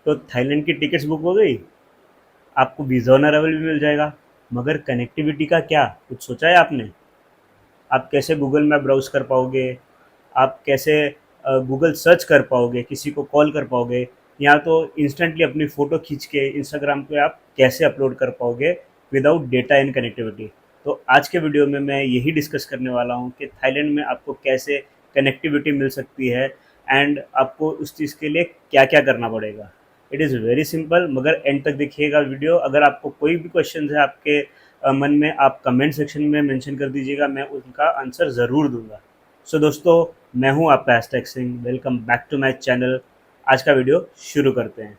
तो थाईलैंड की tickets book हो गई, आपको वीज़ा ऑन अराइवल भी मिल जाएगा। मगर कनेक्टिविटी का क्या, कुछ सोचा है आपने? आप कैसे गूगल मैप ब्राउज़ कर पाओगे? आप कैसे गूगल सर्च कर पाओगे, किसी को कॉल कर पाओगे, या तो इंस्टेंटली अपनी फ़ोटो खींच के इंस्टाग्राम पे आप कैसे अपलोड कर पाओगे विदाउट डेटा एंड कनेक्टिविटी? तो आज के वीडियो में मैं यही डिस्कस करने वाला हूँ कि थाईलैंड में आपको कैसे कनेक्टिविटी मिल सकती है एंड आपको उस चीज़ के लिए क्या-क्या करना पड़ेगा। इट इज़ वेरी सिंपल, मगर एंड तक देखिएगा वीडियो। अगर आपको कोई भी क्वेश्चन है आपके मन में, आप कमेंट सेक्शन में मेंशन कर दीजिएगा, मैं उनका आंसर ज़रूर दूंगा। सो दोस्तों, मैं हूं आपका hashtag Singh, welcome back to my channel. आज का वीडियो शुरू करते हैं।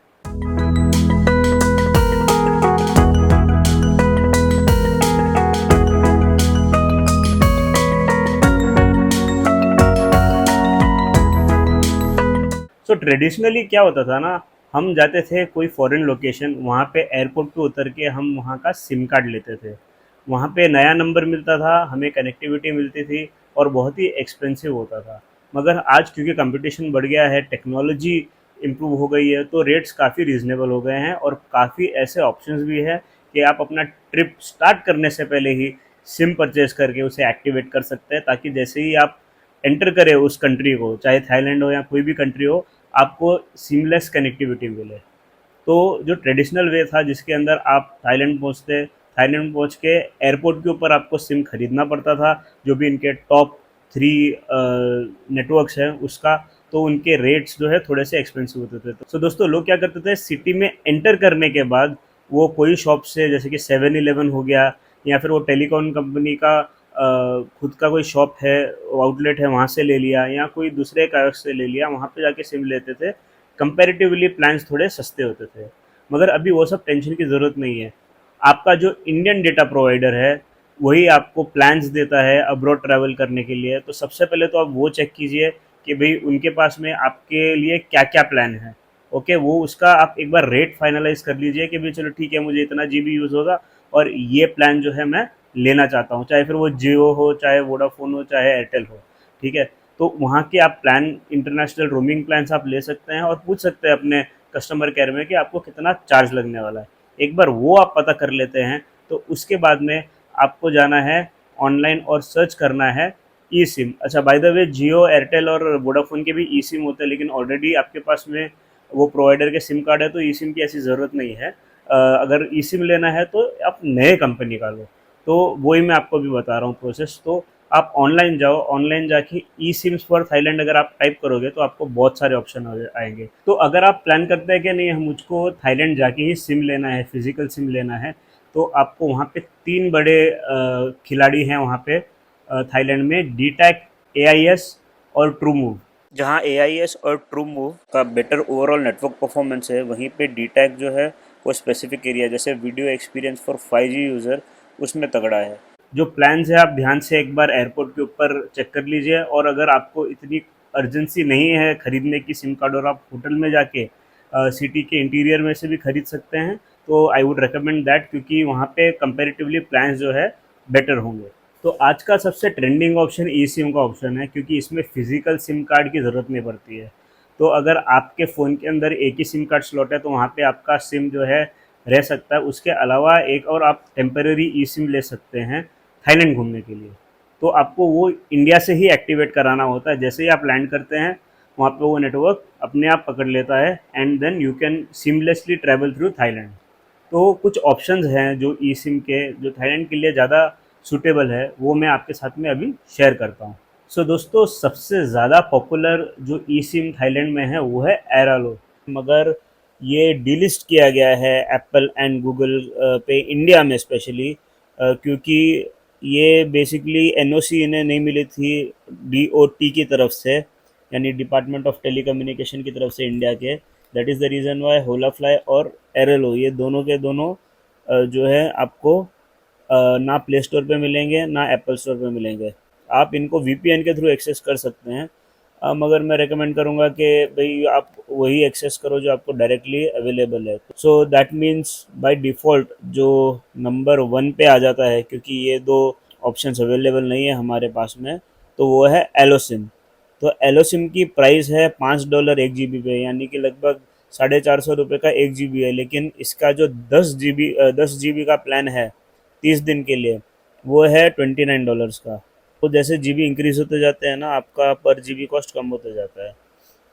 सो ट्रेडिशनली क्या होता था ना, हम जाते थे कोई फॉरेन लोकेशन, वहाँ पे एयरपोर्ट पे उतर के हम वहाँ का सिम कार्ड लेते थे। वहाँ पे नया नंबर मिलता था, हमें कनेक्टिविटी मिलती थी और बहुत ही एक्सपेंसिव होता था। मगर आज क्योंकि कंपटीशन बढ़ गया है, टेक्नोलॉजी इम्प्रूव हो गई है, तो रेट्स काफ़ी रीज़नेबल हो गए हैं और काफ़ी ऐसे ऑप्शंस भी हैं कि आप अपना ट्रिप स्टार्ट करने से पहले ही सिम परचेज़ करके उसे एक्टिवेट कर सकते हैं, ताकि जैसे ही आप एंटर करें उस कंट्री को, चाहे थाईलैंड हो या कोई भी कंट्री हो, आपको सीमलेस कनेक्टिविटी मिले। तो जो ट्रेडिशनल वे था जिसके अंदर आप थाईलैंड पहुँचते, थाईलैंड पहुँच के एयरपोर्ट के ऊपर आपको सिम खरीदना पड़ता था, जो भी इनके टॉप 3 नेटवर्क्स हैं उसका, तो उनके रेट्स जो है थोड़े से एक्सपेंसिव होते थे। तो दोस्तों, लोग क्या करते थे, सिटी में एंटर करने के बाद वो कोई शॉप से, जैसे कि 7-Eleven हो गया, या फिर वो टेलीकॉम कंपनी का खुद का कोई शॉप है, आउटलेट है, वहाँ से ले लिया, या कोई दूसरे कायक से ले लिया, वहाँ पे जाके सिम लेते थे। कंपैरेटिवली प्लान्स थोड़े सस्ते होते थे। मगर अभी वो सब टेंशन की ज़रूरत नहीं है। आपका जो इंडियन डेटा प्रोवाइडर है, वही आपको प्लान्स देता है अब्रॉड ट्रैवल करने के लिए। तो सबसे पहले तो आप वो चेक कीजिए कि भई उनके पास में आपके लिए क्या-क्या प्लान है। ओके, वो उसका आप एक बार रेट फाइनलाइज़ कर लीजिए कि भई चलो ठीक है, मुझे इतना जीबी यूज़ होगा और ये प्लान जो है मैं लेना चाहता हूँ। चाहे फिर वो जियो हो, चाहे वोडाफ़ोन हो, चाहे एयरटेल हो, ठीक है? तो वहाँ के आप प्लान, इंटरनेशनल रोमिंग प्लान्स आप ले सकते हैं और पूछ सकते हैं अपने कस्टमर केयर में कि आपको कितना चार्ज लगने वाला है। एक बार वो आप पता कर लेते हैं, तो उसके बाद में आपको जाना है ऑनलाइन और सर्च करना है ई सिम। अच्छा, by the way, Jio, Airtel और वोडाफोन के भी ई सिम होते हैं, लेकिन ऑलरेडी आपके पास में वो प्रोवाइडर के सिम कार्ड है, तो ई सिम की ऐसी ज़रूरत नहीं है। अगर ई सिम लेना है तो आप नए कंपनी का लो। तो वही मैं आपको अभी बता रहा हूँ प्रोसेस। तो आप ऑनलाइन जाओ, ऑनलाइन जाके ई सिम्स फॉर थाईलैंड अगर आप टाइप करोगे तो आपको बहुत सारे ऑप्शन आएंगे। तो अगर आप प्लान करते हैं कि नहीं, हम मुझको थाईलैंड जाके ही सिम लेना है, फिजिकल सिम लेना है, तो आपको वहाँ पे 3 बड़े खिलाड़ी हैं वहाँ पे थाईलैंड में, D tac, A I S और ट्रू मूव। जहाँ ए आई एस और ट्रू मूव का बेटर ओवरऑल नेटवर्क परफॉर्मेंस है, वहीं पे डी टैक जो है वो स्पेसिफिक एरिया, जैसे video experience for 5G user, उसमें तगड़ा है। जो प्लान्स है आप ध्यान से एक बार एयरपोर्ट के ऊपर चेक कर लीजिए, और अगर आपको इतनी अर्जेंसी नहीं है खरीदने की सिम कार्ड और आप होटल में जाके सिटी के इंटीरियर में से भी खरीद सकते हैं, तो आई वुड रिकमेंड दैट, क्योंकि वहाँ पे कंपैरेटिवली प्लान्स जो है बेटर होंगे। तो आज का सबसे ट्रेंडिंग ऑप्शन ई सिम का ऑप्शन है, क्योंकि इसमें फिजिकल सिम कार्ड की ज़रूरत नहीं पड़ती है। तो अगर आपके फ़ोन के अंदर एक ही सिम कार्ड स्लॉट है, तो वहाँ पे आपका सिम जो है रह सकता है। उसके अलावा एक और आप टेम्परेरी ई सिम ले सकते हैं थाईलैंड घूमने के लिए। तो आपको वो इंडिया से ही एक्टिवेट कराना होता है। जैसे ही आप लैंड करते हैं, वहाँ पे वो नेटवर्क अपने आप पकड़ लेता है and then you can seamlessly travel through Thailand. तो कुछ ऑप्शंस हैं जो ई सिम के, जो थाईलैंड के लिए ज़्यादा सूटेबल है, वो मैं आपके साथ में अभी शेयर करता हूँ। सो दोस्तों, सबसे ज़्यादा पॉपुलर जो ई सिम थाईलैंड में है वो है एरालो। मगर ये डीलिस्ट किया गया है एप्पल एंड गूगल पे, इंडिया में स्पेशली, क्योंकि ये बेसिकली एनओसी इन्हें नहीं मिली थी डीओटी की तरफ से, यानी डिपार्टमेंट ऑफ टेलीकम्युनिकेशन की तरफ से इंडिया के। That is the reason why होलाफ्लाई और एरेलो, ये दोनों के दोनों जो है आपको ना प्ले स्टोर पे मिलेंगे ना एप्पल स्टोर पे मिलेंगे। आप इनको वीपीएन के थ्रू एक्सेस कर सकते हैं, मगर मैं रेकमेंड करूँगा कि भाई आप वही एक्सेस करो जो आपको डायरेक्टली अवेलेबल है। So that means by default जो नंबर 1 पे आ जाता है, क्योंकि ये दो ऑप्शंस अवेलेबल नहीं है हमारे पास में, तो वो है एलो सिम। तो एलो सिम की प्राइस है $5 1 GB पे, यानी कि लगभग ₹450 का 1 GB है, लेकिन इसका जो 10 GB का प्लान है 30 दिन के लिए, वो है $29 का। तो जैसे जीबी इंक्रीज होते जाते हैं ना, आपका पर जीबी कॉस्ट कम होता जाता है।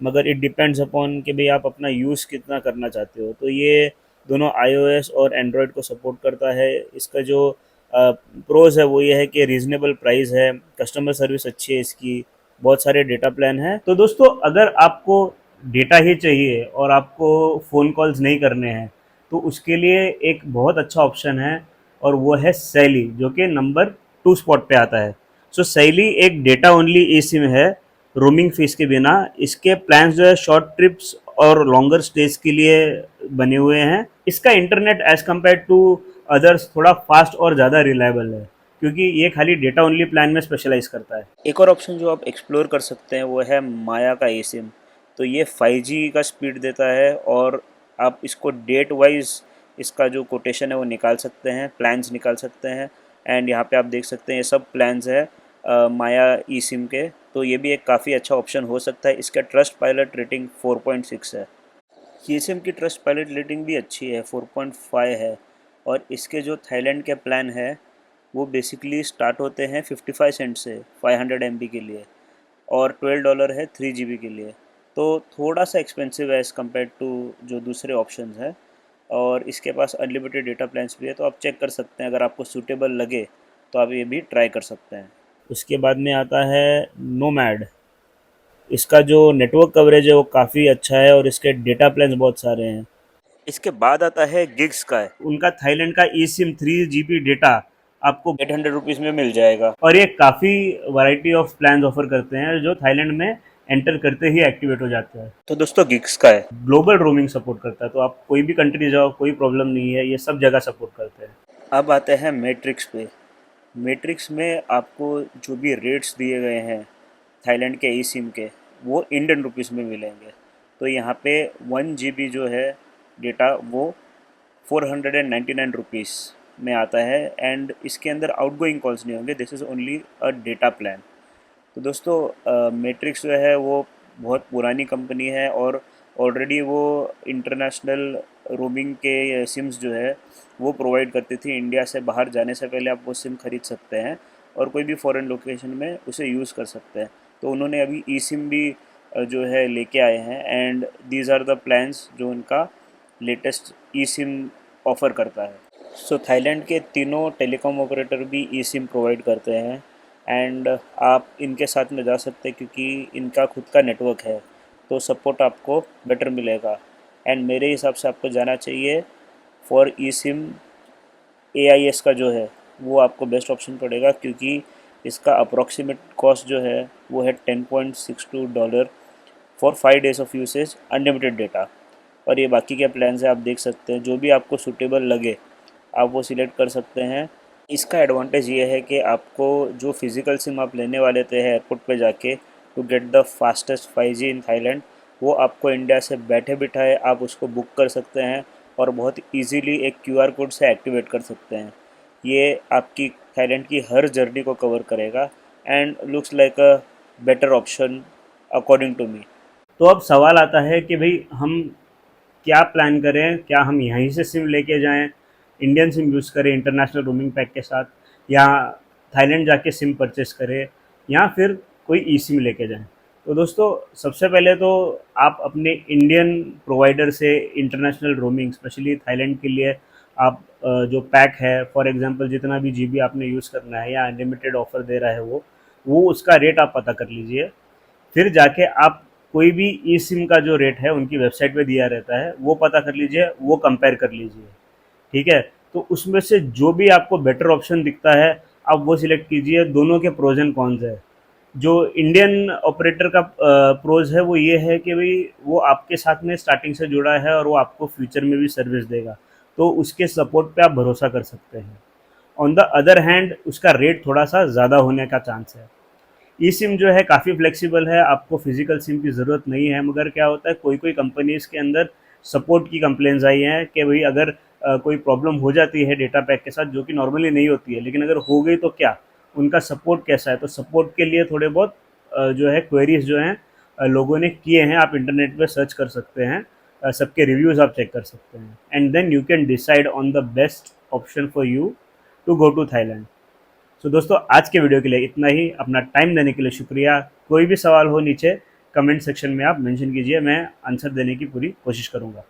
मगर इट डिपेंड्स अपॉन कि भाई आप अपना यूज़ कितना करना चाहते हो। तो ये दोनों iOS और एंड्रॉयड को सपोर्ट करता है। इसका जो प्रोज है वो ये है कि रीज़नेबल प्राइस है, कस्टमर सर्विस अच्छी है इसकी, बहुत सारे डेटा प्लान हैं। तो दोस्तों, अगर आपको डेटा ही चाहिए और आपको फ़ोन कॉल्स नहीं करने हैं, तो उसके लिए एक बहुत अच्छा ऑप्शन है, और वो है सैली, जो कि नंबर 2 स्पॉट पे आता है। सो सैली एक डेटा ओनली ई सिम है, रोमिंग फीस के बिना। इसके प्लान्स जो है शॉर्ट ट्रिप्स और लॉन्गर स्टेज के लिए बने हुए हैं। इसका internet as compared to others थोड़ा फास्ट और ज़्यादा रिलायबल है, क्योंकि ये खाली डेटा ओनली प्लान में स्पेशलाइज करता है। एक और ऑप्शन जो आप एक्सप्लोर कर सकते हैं वो है माया का ई सिम। तो ये 5G का स्पीड देता है, और आप इसको डेट वाइज इसका जो कोटेशन है वो निकाल सकते हैं, प्लान्स निकाल सकते हैं। एंड यहाँ पे आप देख सकते हैं ये सब प्लान्स है माया ई सिम के। तो ये भी एक काफ़ी अच्छा ऑप्शन हो सकता है। इसका ट्रस्ट पायलट रेटिंग 4.6 है। ई सिम की ट्रस्ट पायलट रेटिंग भी अच्छी है, 4.5 है। और इसके जो थाईलैंड के प्लान है वो बेसिकली स्टार्ट होते हैं 55 सेंट से 500 MB के लिए, और $12 है 3 GB के लिए। तो थोड़ा सा एक्सपेंसिव है एज़ कम्पेयर टू जो दूसरे ऑप्शंस हैं। और इसके पास अनलिमिटेड डेटा प्लान्स भी है, तो आप चेक कर सकते हैं, अगर आपको सूटेबल लगे तो आप ये भी ट्राई कर सकते हैं। उसके बाद में आता है नोमैड। इसका जो नेटवर्क कवरेज है वो काफ़ी अच्छा है, और इसके डेटा प्लान्स बहुत सारे हैं। इसके बाद आता है गिग स्काई। उनका थाईलैंड का ई सिम 3 GB डेटा आपको ₹800 में मिल जाएगा, और ये काफ़ी वैरायटी ऑफ प्लान्स ऑफर करते हैं, जो थाईलैंड में एंटर करते ही एक्टिवेट हो जाता है। तो दोस्तों, gig sky global roaming support करता है, तो आप कोई भी कंट्री जाओ, कोई प्रॉब्लम नहीं है, ये सब जगह सपोर्ट करते हैं। अब आते हैं मैट्रिक्स पे। मैट्रिक्स में आपको जो भी रेट्स दिए गए हैं थाईलैंड के ई सिम के, वो इंडियन रुपीस में मिलेंगे। तो यहाँ पे 1 GB जो है डेटा, वो ₹499 में आता है। एंड इसके अंदर आउटगोइंग कॉल्स नहीं होंगे, this is only a data plan. तो दोस्तों, मैट्रिक्स जो है वो बहुत पुरानी कंपनी है, और ऑलरेडी वो इंटरनेशनल रोमिंग के सिम्स जो है वो प्रोवाइड करती थी। इंडिया से बाहर जाने से पहले आप वो सिम खरीद सकते हैं, और कोई भी फॉरेन लोकेशन में उसे यूज़ कर सकते हैं। तो उन्होंने अभी ई सिम भी जो है लेके आए हैं, and these are the plans जो उनका लेटेस्ट ई सिम ऑफ़र करता है। सो थाईलैंड के तीनों टेलीकॉम ऑपरेटर भी ई सिम प्रोवाइड करते हैं, एंड आप इनके साथ में जा सकते हैं, क्योंकि इनका खुद का नेटवर्क है, तो सपोर्ट आपको बेटर मिलेगा। एंड मेरे हिसाब से आपको जाना चाहिए फॉर ई सिम AIS का जो है वो आपको बेस्ट ऑप्शन पड़ेगा, क्योंकि इसका अप्रॉक्सीमेट कॉस्ट जो है वो है $10.62 for 5 days of usage unlimited data. और ये बाकी के प्लान्स हैं, आप देख सकते हैं, जो भी आपको सूटेबल लगे आप वो सिलेक्ट कर सकते हैं। इसका एडवांटेज ये है कि आपको जो फिज़िकल सिम आप लेने वाले थे एयरपोर्ट पे जाके to get the fastest 5G in Thailand, वो आपको इंडिया से बैठे बिठाए आप उसको बुक कर सकते हैं, और बहुत इजीली एक QR कोड से एक्टिवेट कर सकते हैं। ये आपकी थाईलैंड की हर जर्नी को कवर करेगा, and looks like a better option according to me. तो अब सवाल आता है कि भाई हम क्या प्लान करें? क्या हम यहीं से सिम लेके जाएं, इंडियन सिम यूज़ करें इंटरनेशनल रोमिंग पैक के साथ, या थाईलैंड जाके सिम परचेस करें, या फिर कोई ई सिम लेके जाएं? तो दोस्तों, सबसे पहले तो आप अपने इंडियन प्रोवाइडर से इंटरनेशनल रोमिंग स्पेशली थाईलैंड के लिए आप जो पैक है, फॉर एग्जांपल जितना भी जीबी आपने यूज़ करना है या अनलिमिटेड ऑफ़र दे रहा है वो उसका रेट आप पता कर लीजिए। फिर जाके आप कोई भी ई सिम का जो रेट है उनकी वेबसाइट पे दिया रहता है, वो पता कर लीजिए, वो कंपेयर कर लीजिए। ठीक है? तो उसमें से जो भी आपको बेटर ऑप्शन दिखता है, आप वो सिलेक्ट कीजिए। दोनों के प्रोज एंड कॉन्स है। जो इंडियन ऑपरेटर का प्रोज है वो ये है कि भाई वो आपके साथ में स्टार्टिंग से जुड़ा है, और वो आपको फ्यूचर में भी सर्विस देगा, तो उसके सपोर्ट पे आप भरोसा कर सकते हैं। ऑन द अदर हैंड उसका रेट थोड़ा सा ज़्यादा होने का चांस है। ई सिम जो है काफ़ी फ्लेक्सिबल है, आपको फिजिकल सिम की ज़रूरत नहीं है। मगर क्या होता है, कोई कोई कंपनीज़ के अंदर सपोर्ट की कंप्लेंट्स आई हैं कि भाई अगर कोई प्रॉब्लम हो जाती है डेटा पैक के साथ, जो कि नॉर्मली नहीं होती है, लेकिन अगर हो गई तो क्या, उनका सपोर्ट कैसा है? तो सपोर्ट के लिए थोड़े बहुत जो है क्वेरीज जो हैं लोगों ने किए हैं, आप इंटरनेट पे सर्च कर सकते हैं। सबके रिव्यूज़ आप चेक कर सकते हैं, and then you can decide on the best option for you to go to Thailand. So दोस्तों, आज के वीडियो के लिए इतना ही। अपना टाइम देने के लिए शुक्रिया। कोई भी सवाल हो नीचे कमेंट सेक्शन में आप मेंशन कीजिए, मैं आंसर देने की पूरी कोशिश करूँगा।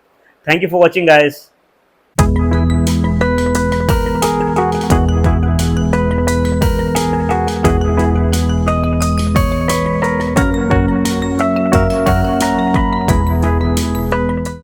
Thank you for watching guys.